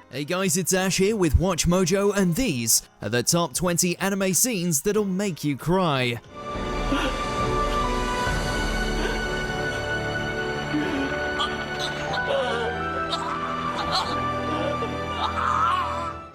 Hey guys, it's Ash here with WatchMojo, and these are the top 20 anime scenes that'll make you cry.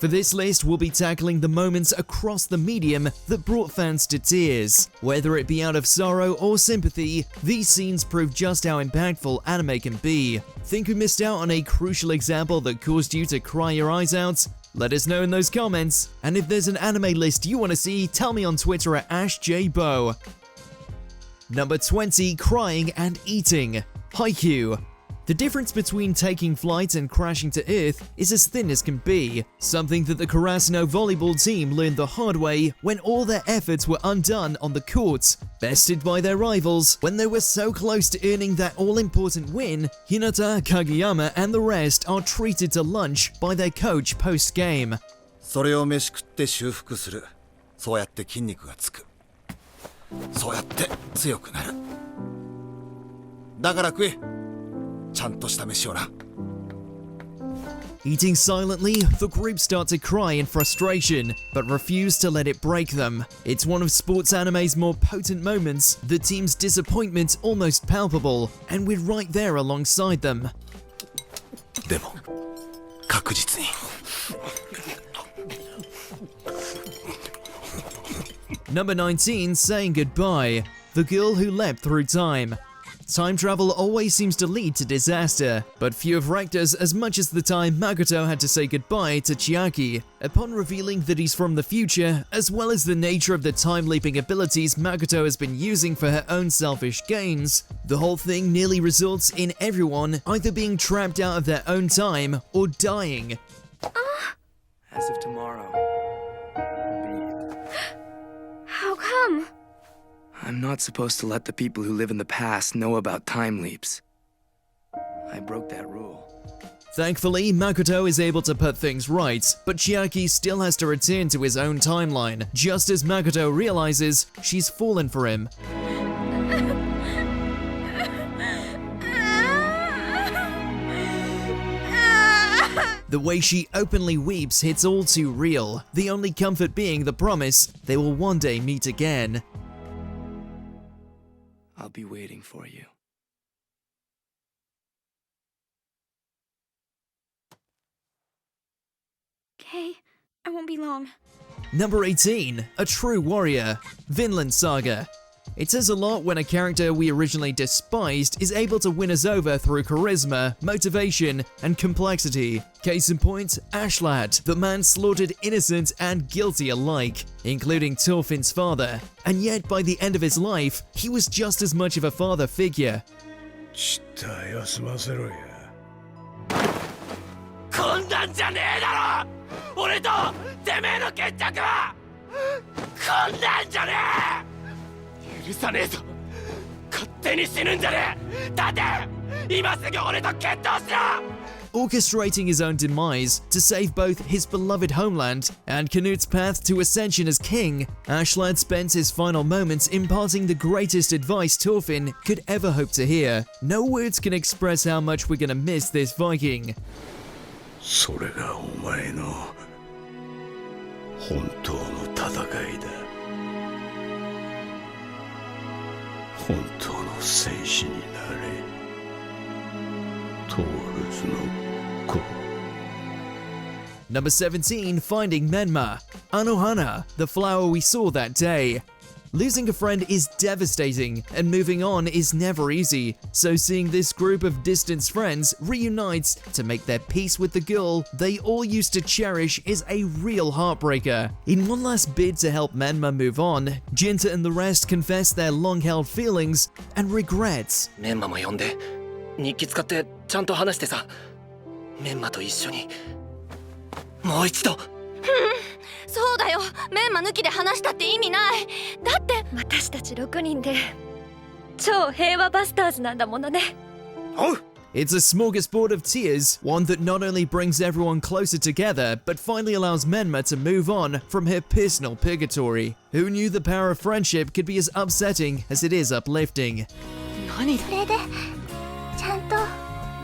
For this list, we'll be tackling the moments across the medium that brought fans to tears. Whether it be out of sorrow or sympathy, these scenes prove just how impactful anime can be. Think we missed out on a crucial example that caused you to cry your eyes out? Let us know in those comments. And if there's an anime list you want to see, tell me on Twitter at AshJBo. Number 20, crying and eating. Haikyuu. The difference between taking flight and crashing to Earth is as thin as can be, something that the Karasuno volleyball team learned the hard way when all their efforts were undone on the court. Bested by their rivals, when they were so close to earning that all-important win, Hinata, Kageyama and the rest are treated to lunch by their coach post-game. それを飯食って修復する。そうやって筋肉がつく。そうやって強くなる。だから食え。 Eating silently, the group start to cry in frustration, but refuse to let it break them. It's one of sports anime's more potent moments, the team's disappointment almost palpable, and we're right there alongside them. でも、確実に。Number 19, saying goodbye. The girl who leapt through time. Time travel always seems to lead to disaster, but few have wrecked us as much as the time Makoto had to say goodbye to Chiaki. Upon revealing that he's from the future, as well as the nature of the time-leaping abilities Makoto has been using for her own selfish gains, the whole thing nearly results in everyone either being trapped out of their own time or dying. As of tomorrow. How come? I'm not supposed to let the people who live in the past know about time leaps. I broke that rule. Thankfully, Makoto is able to put things right, but Chiaki still has to return to his own timeline, just as Makoto realizes she's fallen for him. The way she openly weeps hits all too real, the only comfort being the promise they will one day meet again. I'll be waiting for you. Okay, I won't be long. Number 18, a true warrior, Vinland Saga. It says a lot when a character we originally despised is able to win us over through charisma, motivation, and complexity. Case in point, Ashlad, the man slaughtered innocent and guilty alike, including Thorfinn's father. And yet, by the end of his life, he was just as much of a father figure. こんなんじゃねえだろ俺とてめえの決着はこんなんじゃねえ許さねえぞ勝手に死ぬんじゃねえ立て今すぐ俺と決闘しろ Orchestrating his own demise to save both his beloved homeland and Canute's path to ascension as king, Ashlad spent his final moments imparting the greatest advice Thorfinn could ever hope to hear. No words can express how much we're gonna miss this Viking. それがお前の本当の戦いだ。本当の戦士になれ。トールズの子。 Number 17, Finding Menma. Anohana, the flower we saw that day. Losing a friend is devastating, and moving on is never easy, so seeing this group of distant friends reunite to make their peace with the girl they all used to cherish is a real heartbreaker. In one last bid to help Menma move on, Jinta and the rest confess their long-held feelings and regrets. メンマも呼んで日記使ってちゃんと話してさメンマと一緒にもう一度そうだよ、メンマ抜きで話したって意味ない。だって私たち6人で超平和バスターズなんだものね。おう It's a smorgasbord of tears, one that not only brings everyone closer together, but finally allows Menma to move on from her personal purgatory. Who knew the power of friendship could be as upsetting as it is uplifting? それでちゃんと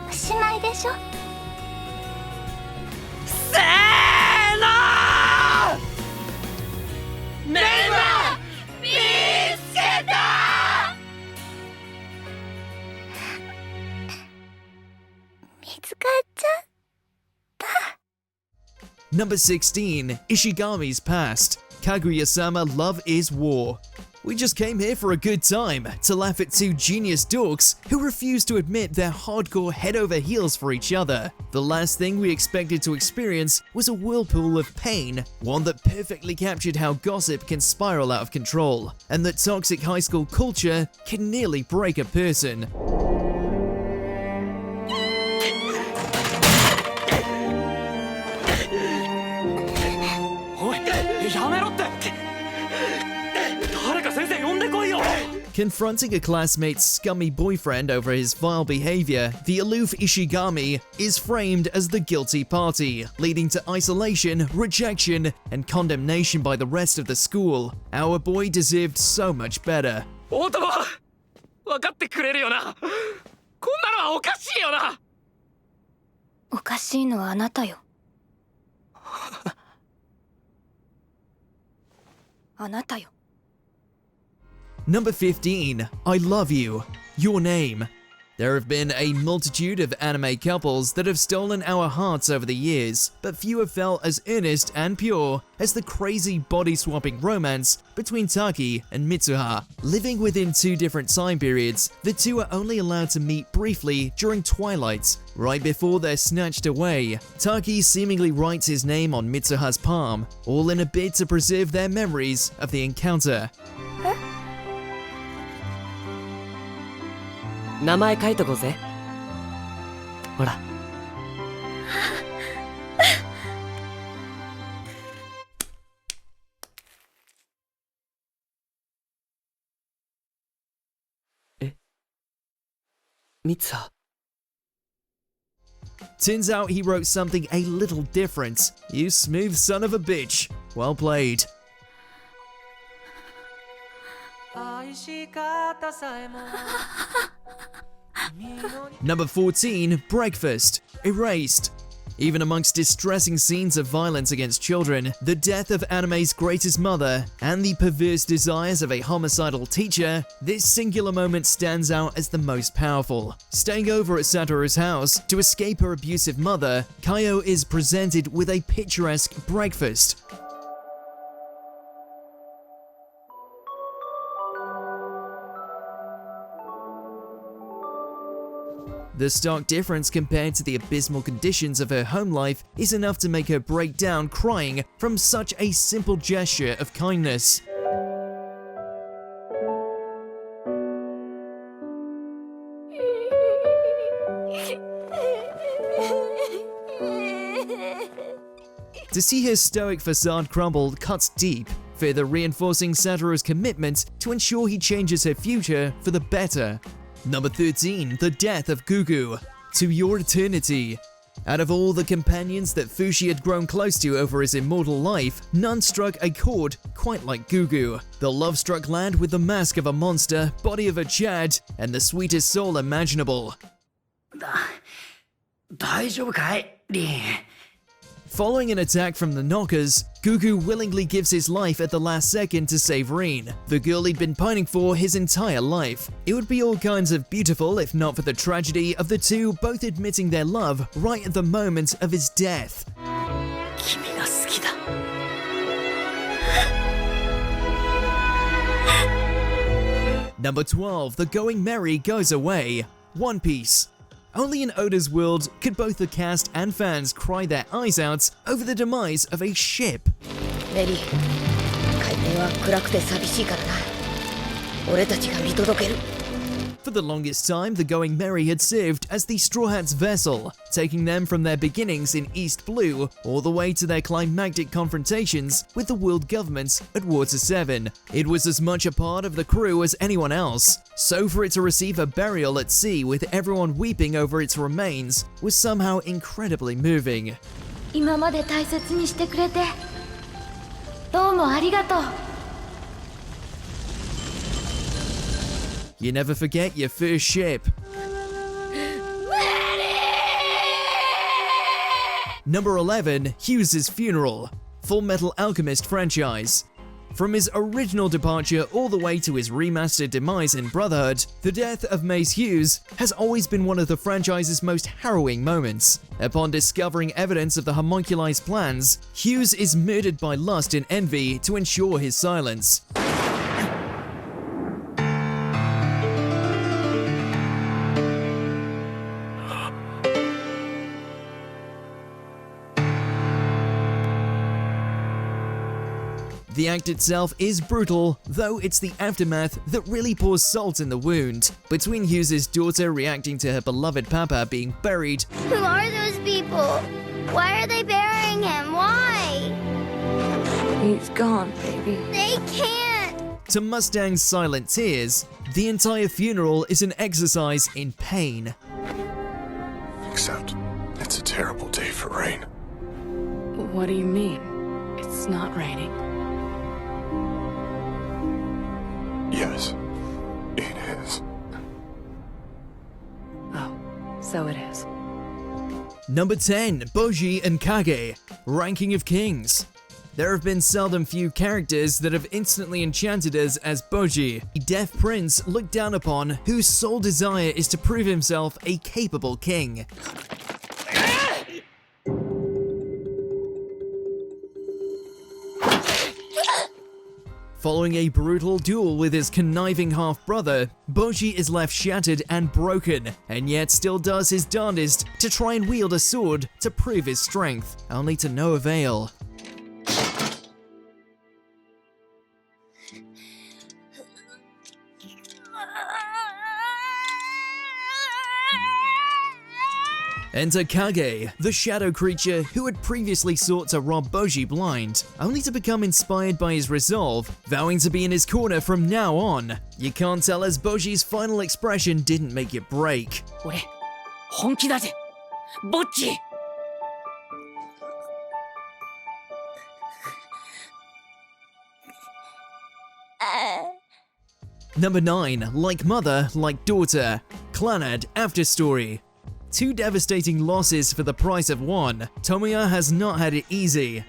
おしまいでしょ。せーのメンマ見つけた。見つかっちゃった。 Number 16, Ishigami's Past. Kaguya-sama, Love is War. We just came here for a good time, to laugh at two genius dorks who refuse to admit they're hardcore head over heels for each other. The last thing we expected to experience was a whirlpool of pain, one that perfectly captured how gossip can spiral out of control, and that toxic high school culture can nearly break a person. おい、やめろって。誰か先生呼んでこいよ。 Confronting a classmate's scummy boyfriend over his vile behavior, the aloof Ishigami is framed as the guilty party, leading to isolation, rejection, and condemnation by the rest of the school. Our boy deserved so much better. 大友、分かってくれるよな。こんなのはおかしいよな。おかしいのはあなたよ。あなたよ。 Number 15, I Love You, Your Name. There have been a multitude of anime couples that have stolen our hearts over the years, but few have felt as earnest and pure as the crazy body-swapping romance between Taki and Mitsuha. Living within two different time periods, the two are only allowed to meet briefly during twilight, right before they're snatched away. Taki seemingly writes his name on Mitsuha's palm, all in a bid to preserve their memories of the encounter. 名前書いとこうぜ。ほら。え、ミツハ。 Turns out he wrote something a little different. You smooth son of a bitch. Well played. Number 14, Breakfast. Erased. Even amongst distressing scenes of violence against children, the death of anime's greatest mother, and the perverse desires of a homicidal teacher, this singular moment stands out as the most powerful. Staying over at Satoru's house to escape her abusive mother, Kaio is presented with a picturesque breakfast. The stark difference compared to the abysmal conditions of her home life is enough to make her break down crying from such a simple gesture of kindness. To see her stoic facade crumble cuts deep, further reinforcing Satoru's commitment to ensure he changes her future for the better. Number 13, The Death of Gugu. To Your Eternity. Out of all the companions that Fushi had grown close to over his immortal life, none struck a chord quite like Gugu. The love-struck lad with the mask of a monster, body of a Chad, and the sweetest soul imaginable. 大丈夫かい、リン。 Following an attack from the Knockers, Gugu willingly gives his life at the last second to save Rin, the girl he'd been pining for his entire life. It would be all kinds of beautiful if not for the tragedy of the two both admitting their love right at the moment of his death. 君が好きだ。 Number 12, The Going Merry Goes Away. One Piece. Only in Oda's world could both the cast and fans cry their eyes out over the demise of a ship. メリー、海底は暗くて寂しいからな。俺たちが見届ける。For the longest time, the Going Merry had served as the Straw Hats' vessel, taking them from their beginnings in East Blue all the way to their climactic confrontations with the world governments at Water 7. It was as much a part of the crew as anyone else, so for it to receive a burial at sea with everyone weeping over its remains was somehow incredibly moving. 今まで大切にしてくれてどうもありがとう。 You never forget your first ship. Number 11, Hughes Funeral, Fullmetal Alchemist franchise. From his original departure all the way to his remastered demise in Brotherhood, the death of Mace Hughes has always been one of the franchise's most harrowing moments. Upon discovering evidence of the homunculi's plans, Hughes is murdered by lust and envy to ensure his silence. The act itself is brutal, though it's the aftermath that really pours salt in the wound. Between Hughes' daughter reacting to her beloved papa being buried, Who are those people? Why are they burying him? Why? He's gone, baby. They can't! to Mustang's silent tears, the entire funeral is an exercise in pain. Except, it's a terrible day for rain. What do you mean? It's not raining. Yes, it is. Oh, so it is. Number 10, Boji and Kage, Ranking of Kings. There have been seldom few characters that have instantly enchanted us as Boji, a deaf prince looked down upon whose sole desire is to prove himself a capable king. Following a brutal duel with his conniving half-brother, Boji is left shattered and broken, and yet still does his darndest to try and wield a sword to prove his strength, only to no avail. Enter Kage, the shadow creature who had previously sought to rob Boji blind, only to become inspired by his resolve, vowing to be in his corner from now on. You can't tell as Boji's final expression didn't make it break. 俺本気だぜボッチ Number 9, Like Mother, Like Daughter, Clannad After Story. Two devastating losses for the price of one. Tomoya has not had it easy.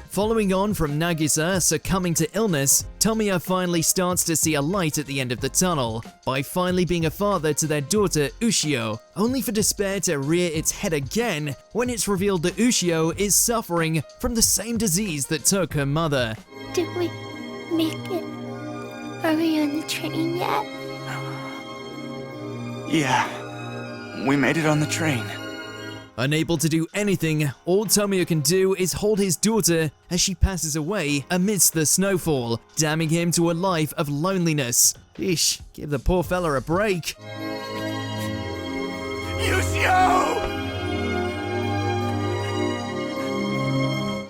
Following on from Nagisa succumbing to illness, Tomoya finally starts to see a light at the end of the tunnel by finally being a father to their daughter Ushio, only for despair to rear its head again when it's revealed that Ushio is suffering from the same disease that took her mother. Did we make it? Are we on the train yet? Yeah, we made it on the train. Unable to do anything, all Tomoya can do is hold his daughter as she passes away amidst the snowfall, damning him to a life of loneliness. Ish, give the poor fella a break.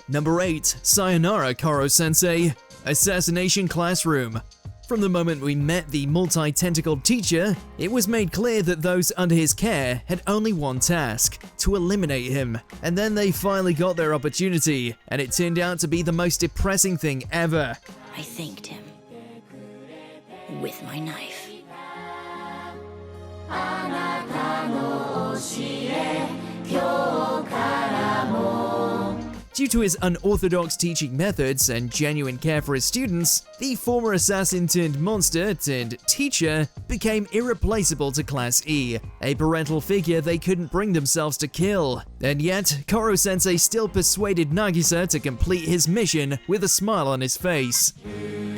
Number 8, Sayonara Koro-sensei, Assassination Classroom. From the moment we met the multi-tentacled teacher, it was made clear that those under his care had only one task, to eliminate him. And then they finally got their opportunity, and it turned out to be the most depressing thing ever. I thanked him with my knife. Due to his unorthodox teaching methods and genuine care for his students, the former assassin turned monster turned teacher became irreplaceable to Class E, a parental figure they couldn't bring themselves to kill. And yet, Koro-sensei still persuaded Nagisa to complete his mission with a smile on his face.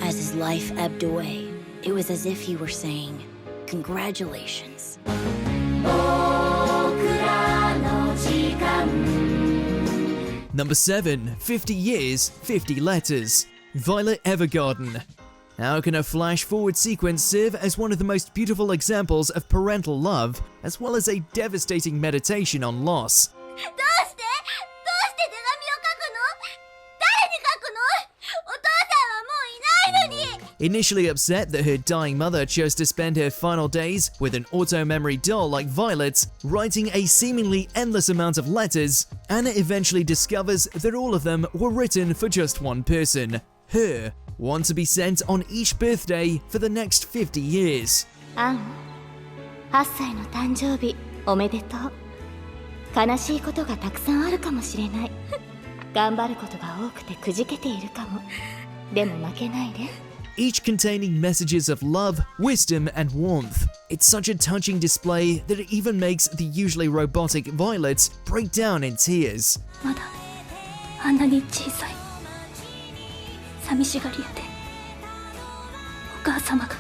As his life ebbed away, it was as if he were saying, "Congratulations." Number 7. 50 Years, 50 Letters. Violet Evergarden. How can a flash-forward sequence serve as one of the most beautiful examples of parental love, as well as a devastating meditation on loss? Initially upset that her dying mother chose to spend her final days with an auto-memory doll like Violet, writing a seemingly endless amount of letters, Anna eventually discovers that all of them were written for just one person, her, one to be sent on each birthday for the next 50 years. 8歳の誕生日おめでとう。悲しいことがたくさんあるかもしれない。頑張ることが多くてくじけているかも。でも負けないで。Each containing messages of love, wisdom, and warmth. It's such a touching display that it even makes the usually robotic Violet break down in tears. まだあんなに小さい。寂しがり屋で。お母様が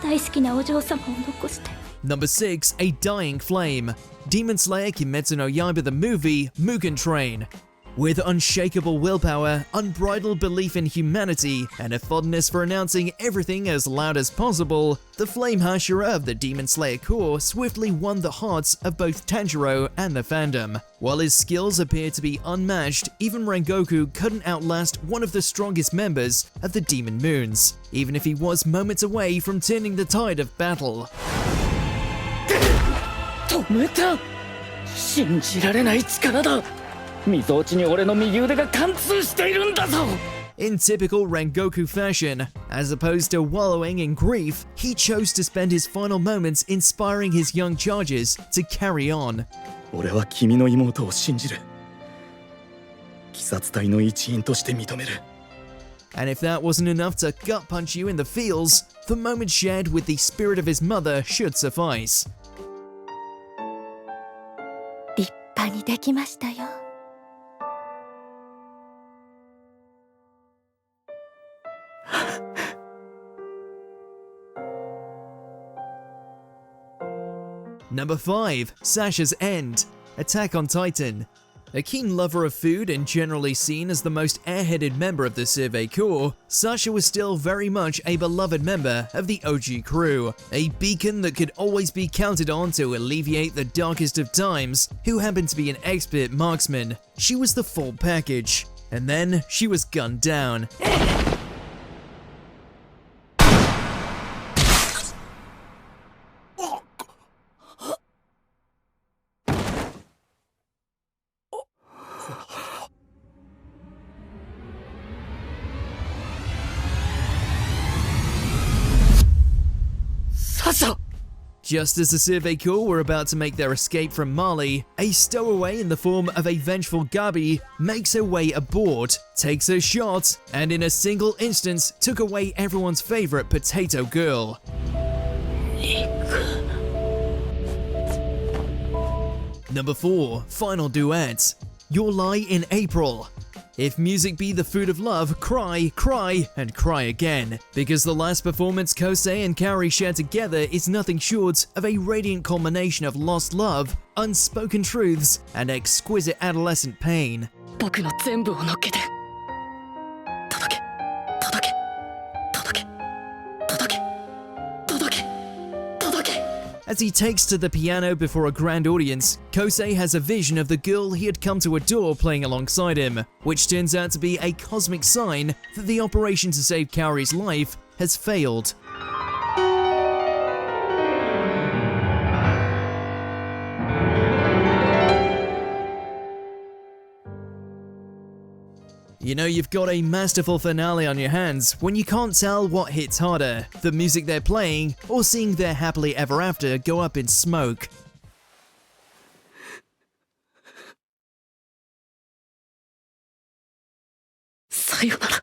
大好きなお嬢様を残して。Number 6. A Dying Flame. Demon Slayer Kimetsu no Yaiba the Movie, Mugen Train. With unshakable willpower, unbridled belief in humanity, and a fondness for announcing everything as loud as possible, the Flame Hashira of the Demon Slayer Corps swiftly won the hearts of both Tanjiro and the fandom. While his skills appear to be unmatched, even Rengoku couldn't outlast one of the strongest members of the Demon Moons, even if he was moments away from turning the tide of battle. 止めた。信じられない力だ。みぞおちに俺の右腕が貫通しているんだぞ。 In typical Rengoku fashion, as opposed to wallowing in grief, he chose to spend his final moments inspiring his young charges to carry on. 俺は君の妹を信じる。鬼殺隊の一員として認める。 And if that wasn't enough to gut punch you in the feels, the moment shared with the spirit of his mother should suffice. 立派にできましたよ。Number 5. Sasha's End. Attack on Titan. A keen lover of food and generally seen as the most airheaded member of the Survey Corps, Sasha was still very much a beloved member of the OG crew, a beacon that could always be counted on to alleviate the darkest of times, who happened to be an expert marksman. She was the full package. And then she was gunned down. Just as the Survey Corps were about to make their escape from Mali, a stowaway in the form of a vengeful Gabi makes her way aboard, takes her shot, and in a single instance took away everyone's favorite potato girl. Number 4. Final Duet. Your Lie in April. If music be the food of love, cry, cry, and cry again. Because the last performance Kosei and Kaori share together is nothing short of a radiant culmination of lost love, unspoken truths, and exquisite adolescent pain. 僕の全部を乗っけて。届け、届け、届け、届け、届け、届け。 As he takes to the piano before a grand audience, Kosei has a vision of the girl he had come to adore playing alongside him, which turns out to be a cosmic sign that the operation to save Kaori's life has failed. You know you've got a masterful finale on your hands when you can't tell what hits harder, the music they're playing, or seeing their happily ever after go up in smoke. Sayonara.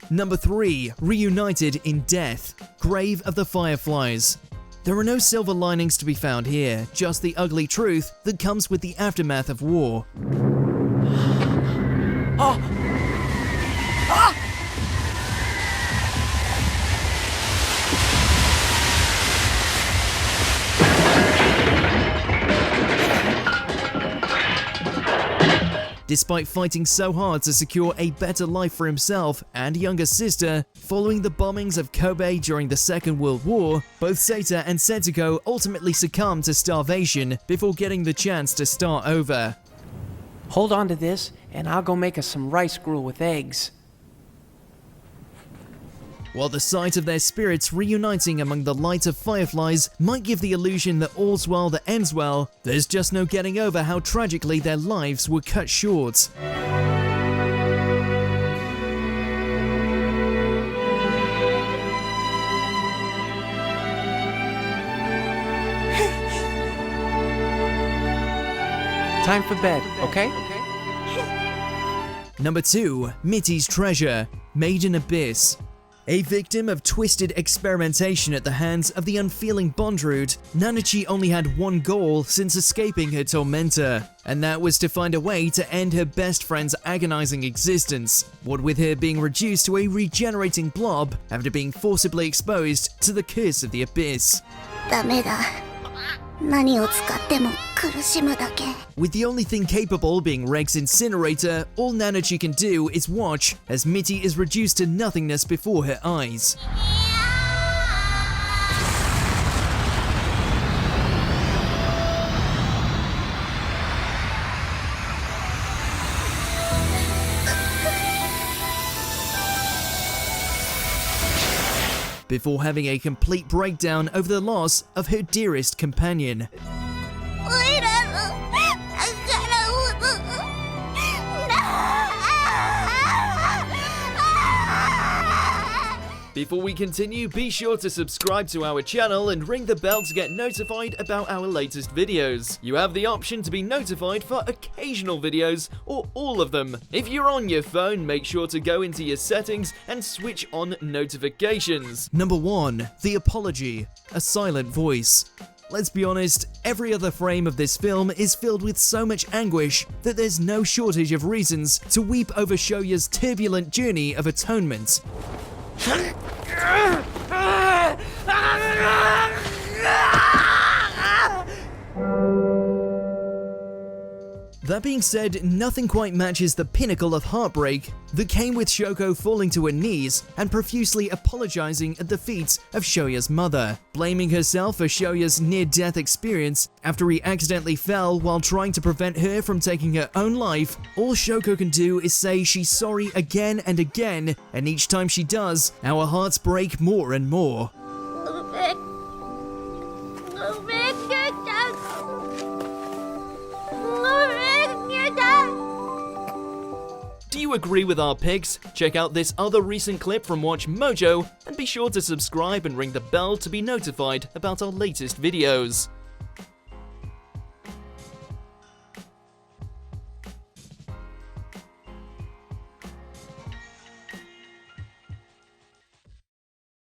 Number 3. Reunited in Death. Grave of the Fireflies. There are no silver linings to be found here, just the ugly truth that comes with the aftermath of war. Despite fighting so hard to secure a better life for himself and younger sister, following the bombings of Kobe during the Second World War, both Seita and Setsuko ultimately succumbed to starvation before getting the chance to start over. Hold on to this, and I'll go make us some rice gruel with eggs. While the sight of their spirits reuniting among the light of fireflies might give the illusion that all's well that ends well, there's just no getting over how tragically their lives were cut short. Time for bed, okay? Number 2. Mitty's Treasure, Maiden Abyss. A victim of twisted experimentation at the hands of the unfeeling Bondrewd, Nanachi only had one goal since escaping her tormentor, and that was to find a way to end her best friend's agonizing existence, what with her being reduced to a regenerating blob after being forcibly exposed to the curse of the abyss. ダメだ。何を使っても苦しむだけ。 With the only thing capable being Reg's incinerator, all Nanachi can do is watch as Mitty is reduced to nothingness before her eyes. Before having a complete breakdown over the loss of her dearest companion. Before we continue, be sure to subscribe to our channel and ring the bell to get notified about our latest videos. You have the option to be notified for occasional videos or all of them. If you're on your phone, make sure to go into your settings and switch on notifications. Number 1. The Apology, a silent voice. Let's be honest, every other frame of this film is filled with so much anguish that there's no shortage of reasons to weep over Shoya's turbulent journey of atonement. That being said, nothing quite matches the pinnacle of heartbreak that came with Shoko falling to her knees and profusely apologizing at the feet of Shoya's mother, blaming herself for Shoya's near-death experience after he accidentally fell while trying to prevent her from taking her own life. All Shoko can do is say she's sorry again and again, and each time she does, our hearts break more and more. Do you agree with our picks? Check out this other recent clip from WatchMojo and be sure to subscribe and ring the bell to be notified about our latest videos.